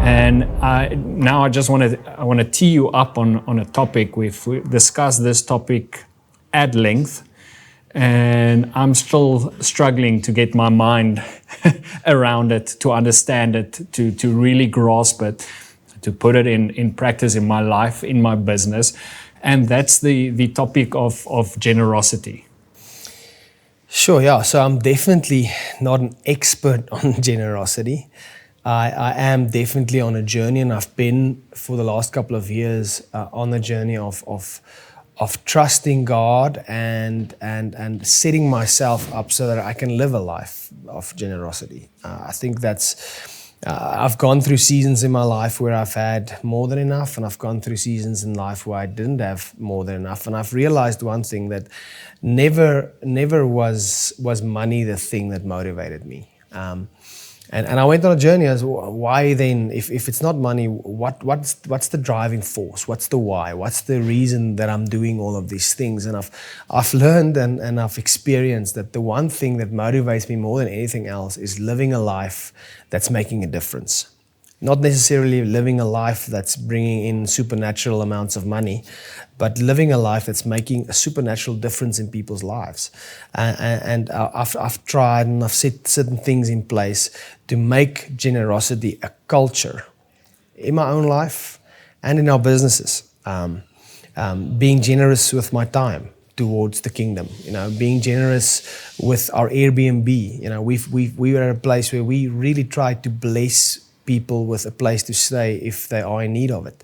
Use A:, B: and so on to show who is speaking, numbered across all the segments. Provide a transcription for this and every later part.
A: And now I want to tee you up on a topic. We've discussed this topic at length, and I'm still struggling to get my mind around it, to understand it, to really grasp it, to put it in practice in my life, in my business. And that's the topic of generosity.
B: Sure, yeah. So I'm definitely not an expert on generosity. I am definitely on a journey, and I've been for the last couple of years on a journey of trusting God and setting myself up so that I can live a life of generosity. I think I've gone through seasons in my life where I've had more than enough, and I've gone through seasons in life where I didn't have more than enough. And I've realized one thing, that never was money the thing that motivated me. And I went on a journey as why then, if it's not money, what's the driving force? What's the why? What's the reason that I'm doing all of these things? And I've learned and I've experienced that the one thing that motivates me more than anything else is living a life that's making a difference. Not necessarily living a life that's bringing in supernatural amounts of money, but living a life that's making a supernatural difference in people's lives. And I've tried and I've set certain things in place to make generosity a culture in my own life and in our businesses. Being generous with my time towards the kingdom, being generous with our Airbnb. We were at a place where we really tried to bless people with a place to stay if they are in need of it.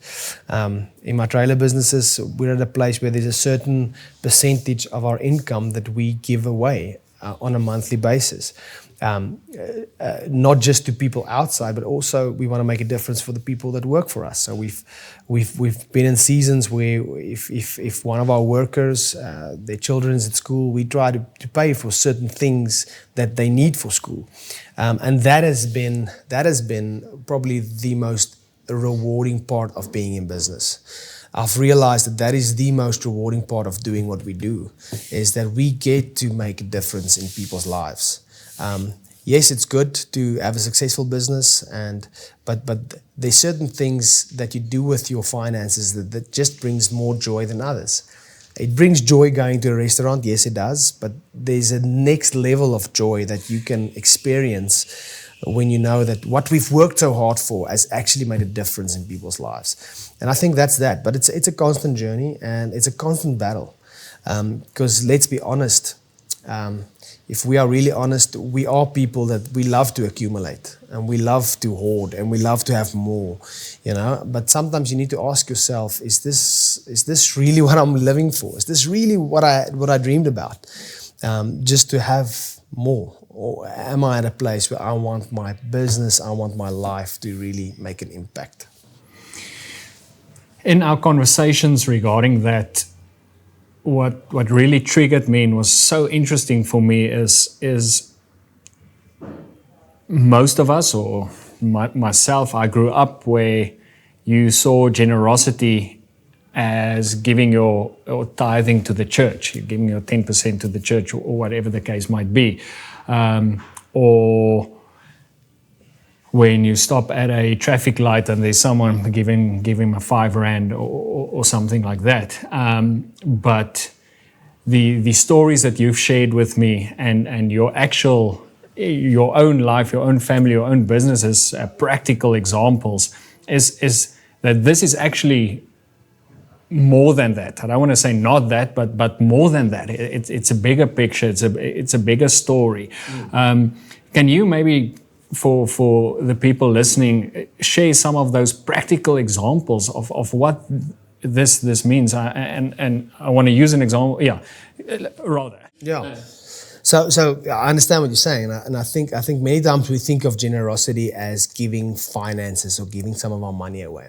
B: In my trailer businesses, we're at a place where there's a certain percentage of our income that we give away on a monthly basis. Not just to people outside, but also we want to make a difference for the people that work for us. So we've been in seasons where if one of our workers, their children's at school, we try to pay for certain things that they need for school. And that has been probably the most rewarding part of being in business. I've realized that is the most rewarding part of doing what we do, is that we get to make a difference in people's lives. Yes, it's good to have a successful business, but there's certain things that you do with your finances that just brings more joy than others. It brings joy going to a restaurant, yes it does, but there's a next level of joy that you can experience when you know that what we've worked so hard for has actually made a difference in people's lives. And I think that's that, but it's a constant journey and it's a constant battle. Because let's be honest, if we are really honest, we are people that we love to accumulate and we love to hoard and we love to have more, But sometimes you need to ask yourself, is this really what I'm living for? Is this really what I dreamed about? Just to have more? Or am I at a place where I want my business, I want my life to really make an impact?
A: In our conversations regarding that, what really triggered me and was so interesting for me is most of us, or myself, I grew up where you saw generosity as giving or tithing to the church. You're giving your 10% to the church, or whatever the case might be. Or when you stop at a traffic light and there's someone giving a R5 or something like that. But the stories that you've shared with me and your own life, your own family, your own businesses, practical examples is that this is actually more than that. I don't want to say not that, but more than that. It's a bigger picture. It's a bigger story. Can you maybe, for the people listening, share some of those practical examples of what this means? And I want to use an example. Yeah, rather.
B: Yeah. So I understand what you're saying, and I think many times we think of generosity as giving finances or giving some of our money away,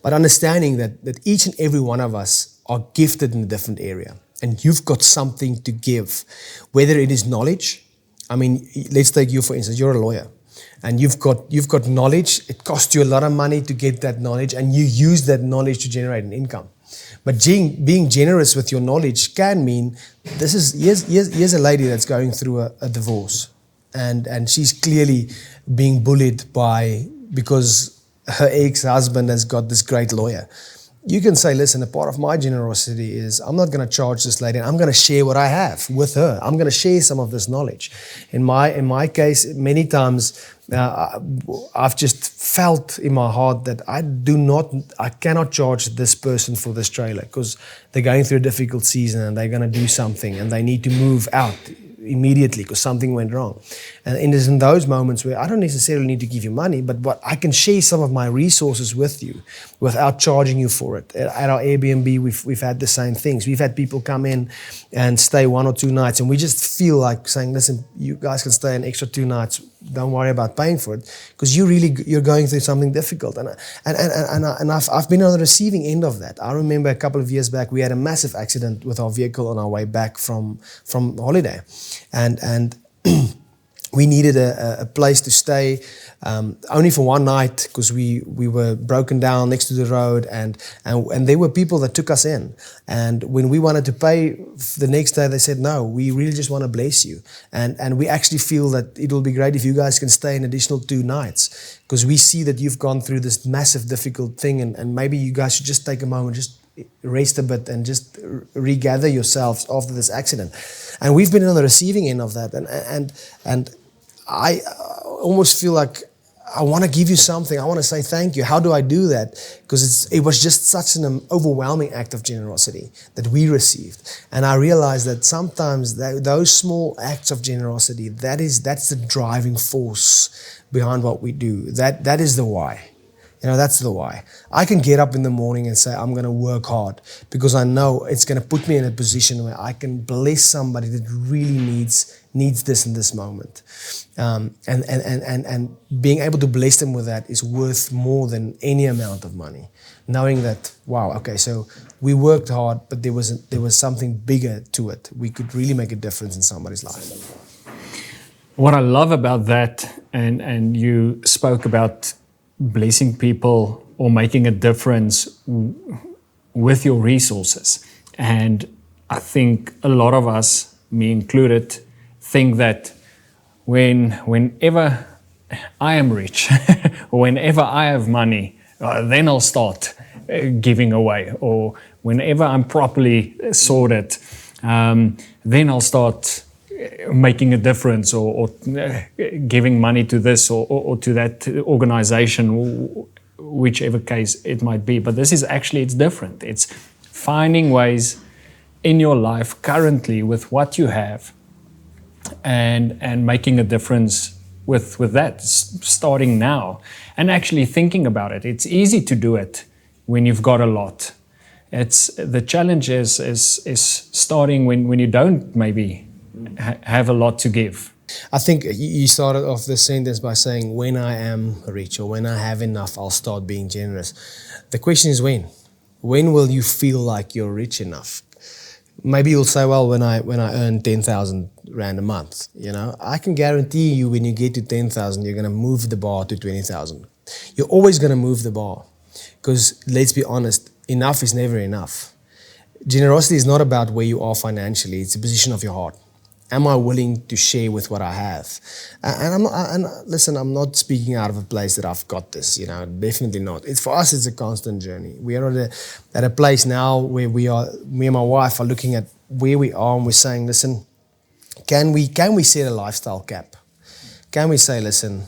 B: but understanding that each and every one of us are gifted in a different area, and you've got something to give, whether it is knowledge. I mean, let's take you for instance. You're a lawyer, and you've got knowledge. It costs you a lot of money to get that knowledge, and you use that knowledge to generate an income. But being generous with your knowledge can mean here's a lady that's going through a divorce, and she's clearly being bullied because her ex-husband has got this great lawyer. You can say, listen, a part of my generosity is I'm not going to charge this lady. I'm going to share what I have with her. I'm going to share some of this knowledge. In my case, many times I've just felt in my heart that I cannot charge this person for this trailer because they're going through a difficult season and they're going to do something and they need to move out immediately because something went wrong. And it is in those moments where I don't necessarily need to give you money, but what I can share some of my resources with you without charging you for it. At our Airbnb, we've had the same things. We've had people come in and stay 1 or 2 nights, and we just feel like saying, listen, you guys can stay an extra 2 nights. Don't worry about paying for it because you're going through something difficult. And I've been on the receiving end of that. I remember a couple of years back, we had a massive accident with our vehicle on our way back from holiday. And we needed a place to stay only for 1 night because we were broken down next to the road and there were people that took us in. And when we wanted to pay the next day, they said, no, we really just want to bless you. And we actually feel that it will be great if you guys can stay an additional 2 nights because we see that you've gone through this massive, difficult thing and maybe you guys should just take a moment, just rest a bit and just regather yourselves after this accident. And we've been on the receiving end of that. And I almost feel like I want to give you something. I want to say thank you. How do I do that? Because it was just such an overwhelming act of generosity that we received. And I realized that sometimes those small acts of generosity, that's the driving force behind what we do. That is the why. That's the why. I can get up in the morning and say, I'm going to work hard because I know it's going to put me in a position where I can bless somebody that really needs this in this moment. And being able to bless them with that is worth more than any amount of money. Knowing that, wow, okay, so we worked hard, but there was something bigger to it. We could really make a difference in somebody's life.
A: What I love about that, and you spoke about blessing people or making a difference with your resources. And I think a lot of us, me included, think that whenever I am rich, or whenever I have money, then I'll start giving away. Or whenever I'm properly sorted, then I'll start making a difference or giving money to this or to that organization, whichever case it might be. But this is actually, it's different. It's finding ways in your life currently with what you have and making a difference with that, starting now and actually thinking about it. It's easy to do it when you've got a lot. The challenge is starting when you don't maybe have a lot to give.
B: I think you started off this sentence by saying, when I am rich or when I have enough, I'll start being generous. The question is when? When will you feel like you're rich enough? Maybe you'll say, well, when I earn 10,000 Rand a month, I can guarantee you when you get to 10,000, you're going to move the bar to 20,000. You're always going to move the bar because let's be honest, enough is never enough. Generosity is not about where you are financially. It's a position of your heart. Am I willing to share with what I have? And listen, I'm not speaking out of a place that I've got this, definitely not. For us, it's a constant journey. We are at a place now where me and my wife are looking at where we are and we're saying, listen, can we set a lifestyle cap? Can we say, listen,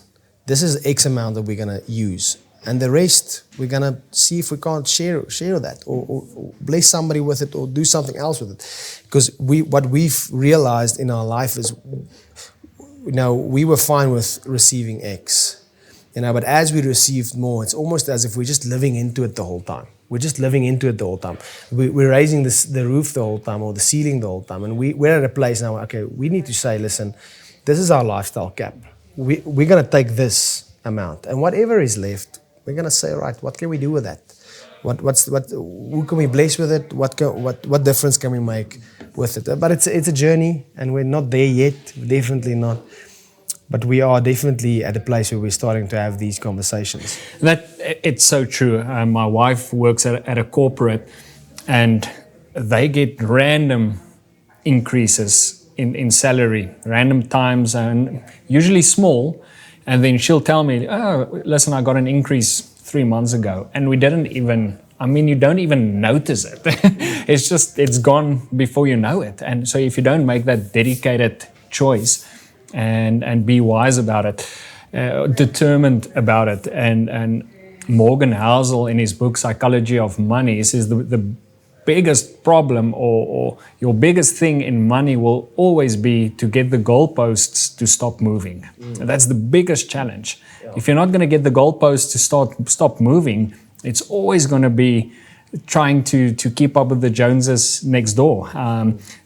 B: this is X amount that we're going to use. And the rest, we're going to see if we can't share that or bless somebody with it or do something else with it. Because what we've realized in our life is, we were fine with receiving X. But as we received more, it's almost as if we're just living into it the whole time. We're just living into it the whole time. We're raising the roof the whole time or the ceiling the whole time. And we're at a place now, okay, we need to say, listen, this is our lifestyle cap. We're going to take this amount. And whatever is left, we're going to say, right, what can we do with that? Who can we bless with it? What difference can we make with it? But it's a journey, and we're not there yet, definitely not. But we are definitely at a place where we're starting to have these conversations.
A: It's so true. My wife works at a corporate, and they get random increases in salary, random times, and usually small. And then she'll tell me, oh, listen, I got an increase 3 months ago, and we didn't even, I mean, you don't even notice it. It's gone before you know it. And so if you don't make that dedicated choice and be wise about it, determined about it, and Morgan Housel in his book Psychology of Money says the biggest problem or your biggest thing in money will always be to get the goalposts to stop moving. And that's the biggest challenge. If you're not going to get the goalposts to stop moving, it's always going to be trying to keep up with the Joneses next door.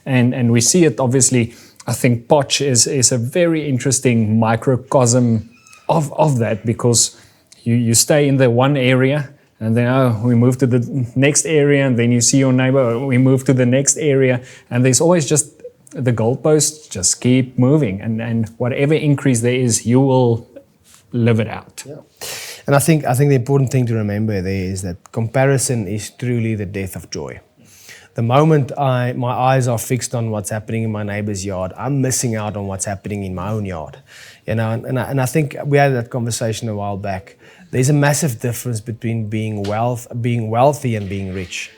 A: And we see it, obviously. I think Poch is a very interesting microcosm of that, because you stay in the one area, and then, we move to the next area, and then you see your neighbor, we move to the next area, and there's always just the goalposts just keep moving, and whatever increase there is, you will live it out.
B: Yeah. And I think the important thing to remember there is that comparison is truly the death of joy. The moment my eyes are fixed on what's happening in my neighbor's yard, I'm missing out on what's happening in my own yard. And I think we had that conversation a while back. There's a massive difference between being wealthy and being rich.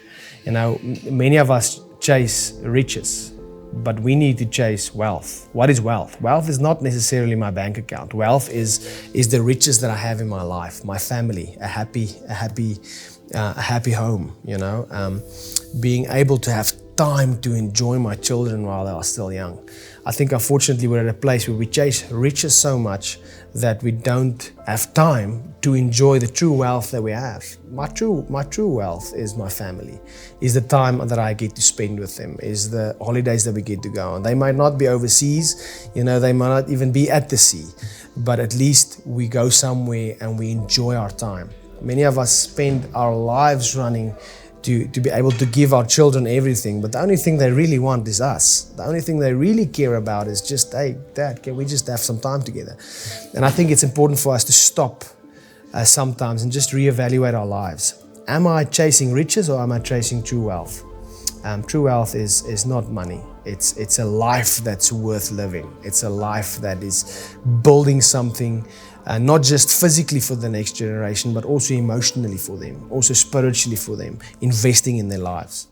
B: Many of us chase riches, but we need to chase wealth. What is wealth? Wealth is not necessarily my bank account. Wealth is the riches that I have in my life, my family, a happy home. Being able to have time to enjoy my children while they are still young. I think unfortunately we're at a place where we chase riches so much that we don't have time to enjoy the true wealth that we have. My true wealth is my family, is the time that I get to spend with them, is the holidays that we get to go on. They might not be overseas, they might not even be at the sea, but at least we go somewhere and we enjoy our time. Many of us spend our lives running to be able to give our children everything, but the only thing they really want is us. The only thing they really care about is just, hey, Dad, can we just have some time together? And I think it's important for us to stop sometimes and just reevaluate our lives. Am I chasing riches or am I chasing true wealth? True wealth is not money. It's a life that's worth living. It's a life that is building something, not just physically for the next generation, but also emotionally for them, also spiritually for them, investing in their lives.